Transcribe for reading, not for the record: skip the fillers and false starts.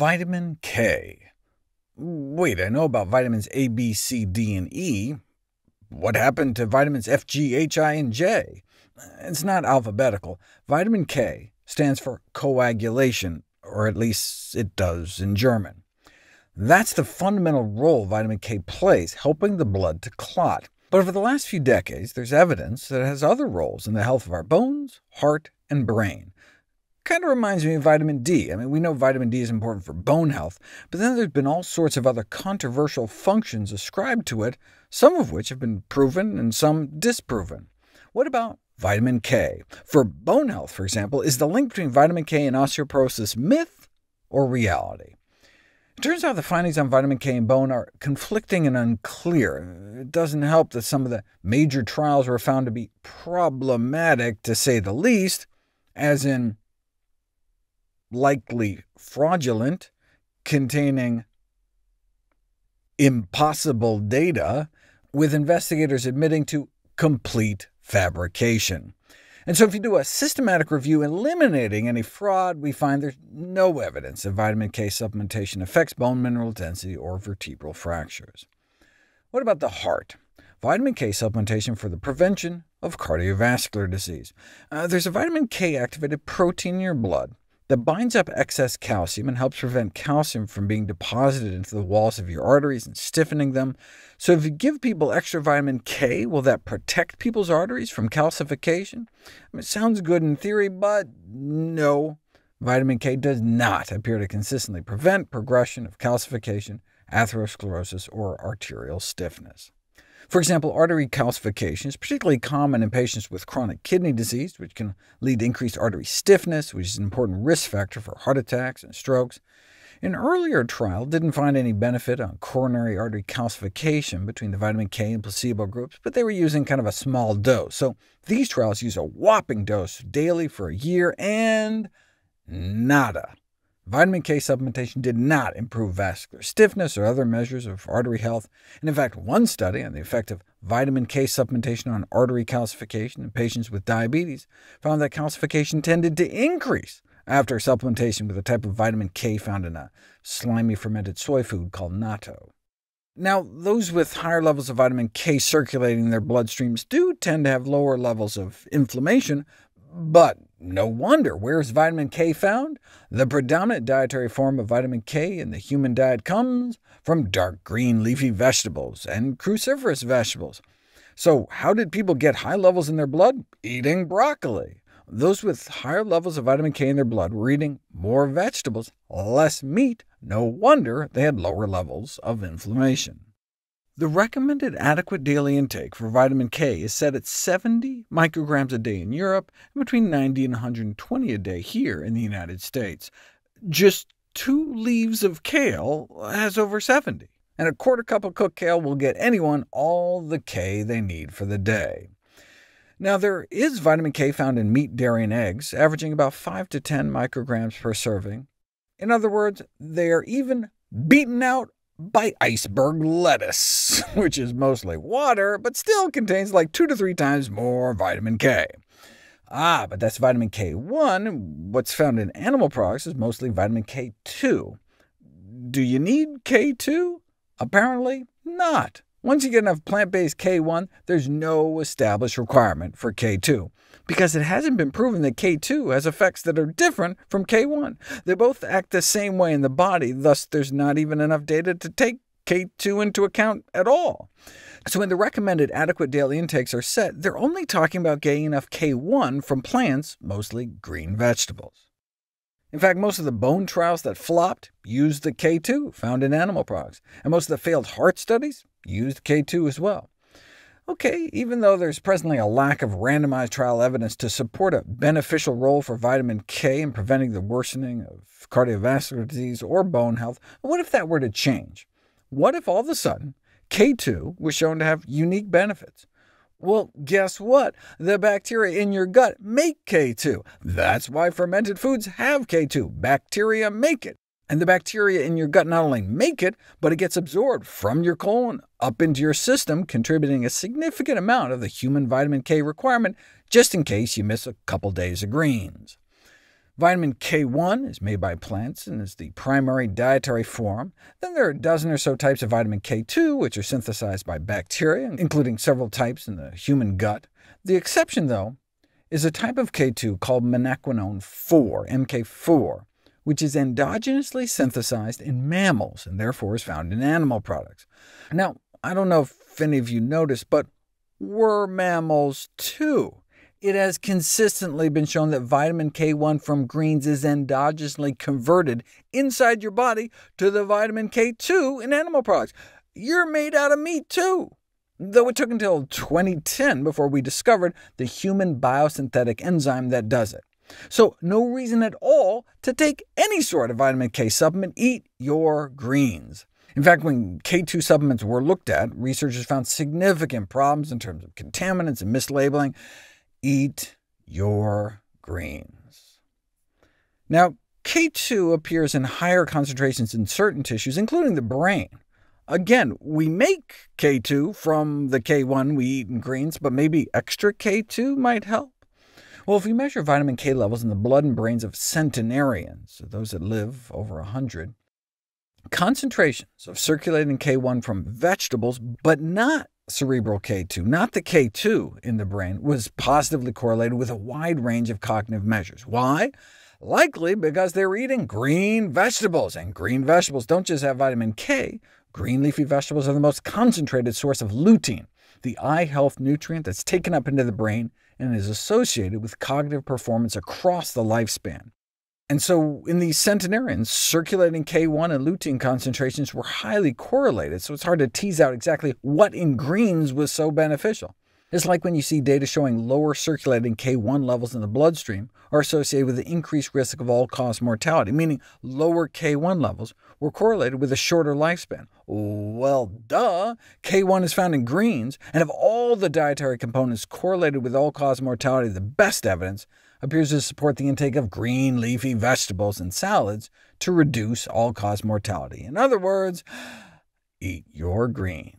Vitamin K. Wait, I know about vitamins A, B, C, D, and E. What happened to vitamins F, G, H, I, and J? It's not alphabetical. Vitamin K stands for coagulation, or at least it does in German. That's the fundamental role vitamin K plays, helping the blood to clot. But over the last few decades, there's evidence that it has other roles in the health of our bones, heart, and brain. Kind of reminds me of vitamin D. We know vitamin D is important for bone health, but then there's been all sorts of other controversial functions ascribed to it, some of which have been proven and some disproven. What about vitamin K? For bone health, for example, is the link between vitamin K and osteoporosis myth or reality? It turns out the findings on vitamin K in bone are conflicting and unclear. It doesn't help that some of the major trials were found to be problematic, to say the least, as in likely fraudulent, containing impossible data, with investigators admitting to complete fabrication. And so if you do a systematic review eliminating any fraud, we find there's no evidence that vitamin K supplementation affects bone mineral density or vertebral fractures. What about the heart? Vitamin K supplementation for the prevention of cardiovascular disease. There's a vitamin K-activated protein in your blood that binds up excess calcium and helps prevent calcium from being deposited into the walls of your arteries and stiffening them. So if you give people extra vitamin K, will that protect people's arteries from calcification? It sounds good in theory, but no. Vitamin K does not appear to consistently prevent progression of calcification, atherosclerosis, or arterial stiffness. For example, artery calcification is particularly common in patients with chronic kidney disease, which can lead to increased artery stiffness, which is an important risk factor for heart attacks and strokes. An earlier trial didn't find any benefit on coronary artery calcification between the vitamin K and placebo groups, but they were using kind of a small dose. So these trials use a whopping dose daily for a year, and nada. Vitamin K supplementation did not improve vascular stiffness or other measures of artery health, and in fact one study on the effect of vitamin K supplementation on artery calcification in patients with diabetes found that calcification tended to increase after supplementation with a type of vitamin K found in a slimy fermented soy food called natto. Now, those with higher levels of vitamin K circulating in their bloodstreams do tend to have lower levels of inflammation, but no wonder. Where is vitamin K found? The predominant dietary form of vitamin K in the human diet comes from dark green leafy vegetables and cruciferous vegetables. So how did people get high levels in their blood? Eating broccoli. Those with higher levels of vitamin K in their blood were eating more vegetables, less meat. No wonder they had lower levels of inflammation. The recommended adequate daily intake for vitamin K is set at 70 micrograms a day in Europe, and between 90 and 120 a day here in the United States. Just 2 leaves of kale has over 70, and a quarter cup of cooked kale will get anyone all the K they need for the day. Now, there is vitamin K found in meat, dairy, and eggs, averaging about 5 to 10 micrograms per serving. In other words, they are even beaten out by iceberg lettuce, which is mostly water, but still contains like 2 to 3 times more vitamin K. But that's vitamin K1. What's found in animal products is mostly vitamin K2. Do you need K2? Apparently not. Once you get enough plant-based K1, there's no established requirement for K2, because it hasn't been proven that K2 has effects that are different from K1. They both act the same way in the body, thus there's not even enough data to take K2 into account at all. So when the recommended adequate daily intakes are set, they're only talking about getting enough K1 from plants, mostly green vegetables. In fact, most of the bone trials that flopped used the K2 found in animal products, and most of the failed heart studies used K2 as well. OK, even though there's presently a lack of randomized trial evidence to support a beneficial role for vitamin K in preventing the worsening of cardiovascular disease or bone health, what if that were to change? What if all of a sudden K2 was shown to have unique benefits? Well, guess what? The bacteria in your gut make K2. That's why fermented foods have K2. Bacteria make it. And the bacteria in your gut not only make it, but it gets absorbed from your colon up into your system, contributing a significant amount of the human vitamin K requirement, just in case you miss a couple days of greens. Vitamin K1 is made by plants and is the primary dietary form. Then there are a dozen or so types of vitamin K2, which are synthesized by bacteria, including several types in the human gut. The exception, though, is a type of K2 called menaquinone 4, MK4, which is endogenously synthesized in mammals and therefore is found in animal products. Now, I don't know if any of you noticed, but we're mammals too. It has consistently been shown that vitamin K1 from greens is endogenously converted inside your body to the vitamin K2 in animal products. You're made out of meat too, though it took until 2010 before we discovered the human biosynthetic enzyme that does it. So no reason at all to take any sort of vitamin K supplement. Eat your greens. In fact, when K2 supplements were looked at, researchers found significant problems in terms of contaminants and mislabeling. Eat your greens. Now, K2 appears in higher concentrations in certain tissues, including the brain. Again, we make K2 from the K1 we eat in greens, but maybe extra K2 might help? Well, if we measure vitamin K levels in the blood and brains of centenarians, those that live over 100, concentrations of circulating K1 from vegetables, but not cerebral K2, not the K2 in the brain, was positively correlated with a wide range of cognitive measures. Why? Likely because they were eating green vegetables, and green vegetables don't just have vitamin K. Green leafy vegetables are the most concentrated source of lutein, the eye health nutrient that's taken up into the brain and is associated with cognitive performance across the lifespan. And so in these centenarians, circulating K1 and lutein concentrations were highly correlated, so it's hard to tease out exactly what in greens was so beneficial. It's like when you see data showing lower circulating K1 levels in the bloodstream are associated with an increased risk of all-cause mortality, meaning lower K1 levels were correlated with a shorter lifespan. Well, duh! K1 is found in greens, and of all the dietary components correlated with all-cause mortality, the best evidence appears to support the intake of green leafy vegetables and salads to reduce all-cause mortality. In other words, eat your greens.